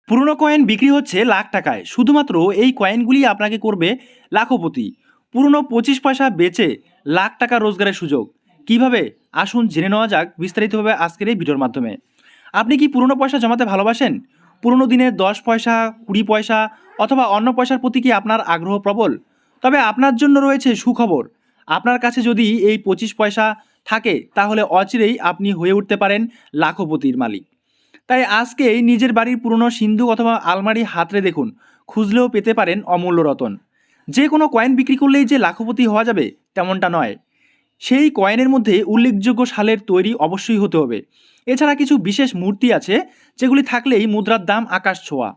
পুরনো কয়েন বিক্রি হচ্ছে লাখ টাকায়। শুধুমাত্র এই কয়েনগুলি আপনাকে করবে লাখপতি। পুরনো 25 পয়সা বেচে লাখ টাকা রোজগারের সুযোগ কিভাবে, আসুন জেনে নেওয়া যাক বিস্তারিতভাবে আজকের এই ভিডিওর মাধ্যমে। আপনি কি পুরনো পয়সা জমাতে ভালোবাসেন? পুরনো দিনের 10 পয়সা, 20 পয়সা অথবা অন্য পয়সার প্রতি কি আপনার আগ্রহ প্রবল? তবে আপনার জন্য রয়েছে সুখবর। আপনার কাছে যদি এই 25 পয়সা থাকে তাহলে অচিরেই আপনি হয়ে উঠতে পারেন লাখপতির মালিক। তাই আজকেই নিজের বাড়ির পুরনো সিন্দুক অথবা আলমারি হাতড়ে দেখুন, খুঁজলেও পেতে পারেন অমূল্য রতন। যে কোনো কয়েন বিক্রি করলেই যে লাখপতি হওয়া যাবে তেমনটা নয়। সেই কয়েনের মধ্যে উল্লেখযোগ্য সালের তৈরি অবশ্যই হতে হবে। এছাড়া কিছু বিশেষ মূর্তি আছে যেগুলি থাকলেই মুদ্রার দাম আকাশ ছোঁয়া।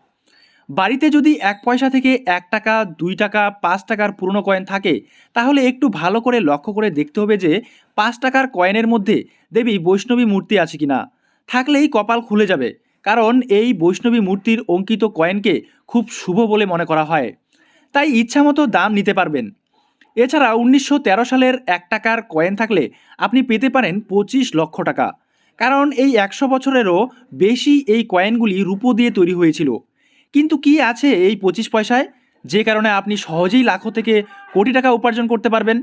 বাড়িতে যদি 1 পয়সা থেকে 1 টাকা, 2 টাকা, 5 টাকার পুরনো কয়েন থাকে তাহলে একটু ভালো করে লক্ষ্য করে দেখতে হবে যে 5 টাকার কয়েনের মধ্যে দেবী বৈষ্ণবী মূর্তি আছে কিনা। থাকলেই কপাল খুলে যাবে, কারণ এই বৈষ্ণবী মূর্তির অঙ্কিত কয়েনকে খুব শুভ বলে মনে করা হয়। তাই ইচ্ছামতো দাম নিতে পারবেন। এছাড়া 1913 সালের 1 টাকার কয়েন থাকলে আপনি পেতে পারেন 25 লক্ষ টাকা, কারণ এই 100 বছরেরও বেশি এই কয়েনগুলি রূপো দিয়ে তৈরি হয়েছিল। কিন্তু কি আছে এই 25 পয়সায়, যে কারণে আপনি সহজেই লাখো থেকে কোটি টাকা উপার্জন করতে পারবেন?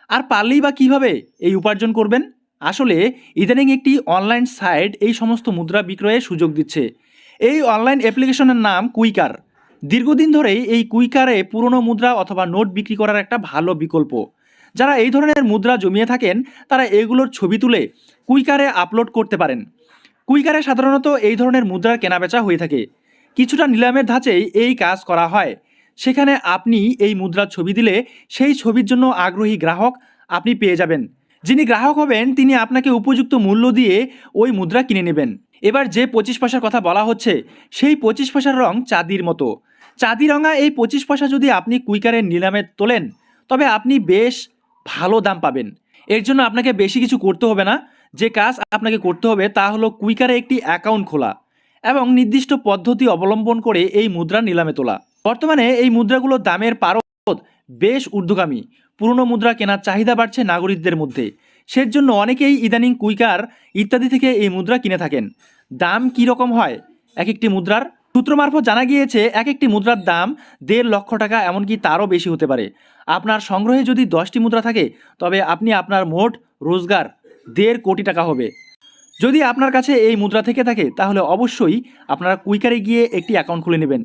আর পারলেই বা কীভাবে এই উপার্জন করবেন? আসলে ইদানিং একটি অনলাইন সাইট এই সমস্ত মুদ্রা বিক্রয়ের সুযোগ দিচ্ছে। এই অনলাইন অ্যাপ্লিকেশনের নাম কুইকার। দীর্ঘদিন ধরেই এই কুইকারে পুরনো মুদ্রা অথবা নোট বিক্রি করার একটা ভালো বিকল্প। যারা এই ধরনের মুদ্রা জমিয়ে থাকেন তারা এগুলোর ছবি তুলে কুইকারে আপলোড করতে পারেন। কুইকারে সাধারণত এই ধরনের মুদ্রার কেনাবেচা হয়ে থাকে। কিছুটা নিলামের ধাঁচেই এই কাজ করা হয়। সেখানে আপনি এই মুদ্রার ছবি দিলে সেই ছবির জন্য আগ্রহী গ্রাহক আপনি পেয়ে যাবেন। যিনি গ্রাহক হবেন তিনি আপনাকে উপযুক্ত মূল্য দিয়ে ওই মুদ্রা কিনে নেবেন। এবার যে 25 পয়সার কথা বলা হচ্ছে সেই 25 পয়সার রং চাঁদির মতো। চাঁদি রঙা এই 25 পয়সা যদি আপনি কুইকারের নিলামে তোলেন তবে আপনি বেশ ভালো দাম পাবেন। এর জন্য আপনাকে বেশি কিছু করতে হবে না। যে কাজ আপনাকে করতে হবে তা হলো কুইকারে একটি অ্যাকাউন্ট খোলা এবং নির্দিষ্ট পদ্ধতি অবলম্বন করে এই মুদ্রা নিলামে তোলা। বর্তমানে এই মুদ্রাগুলোর দামের পারদ বেশ ঊর্ধ্বগামী। পুরনো মুদ্রা কেনার চাহিদা বাড়ছে নাগরিকদের মধ্যে। সেজন্য অনেকেই ইদানিং কুইকার ইত্যাদি থেকে এই মুদ্রা কিনে থাকেন। দাম কী রকম হয় এক একটি মুদ্রার? সূত্র মারফত জানা গিয়েছে এক একটি মুদ্রার দাম 1.5 লক্ষ টাকা, এমনকি তারও বেশি হতে পারে। আপনার সংগ্রহে যদি 10টি মুদ্রা থাকে তবে আপনি আপনার মোট রোজগার 1.5 কোটি টাকা হবে। যদি আপনার কাছে এই মুদ্রা থেকে থাকে তাহলে অবশ্যই আপনারা কুইকারে গিয়ে একটি অ্যাকাউন্ট খুলে নেবেন।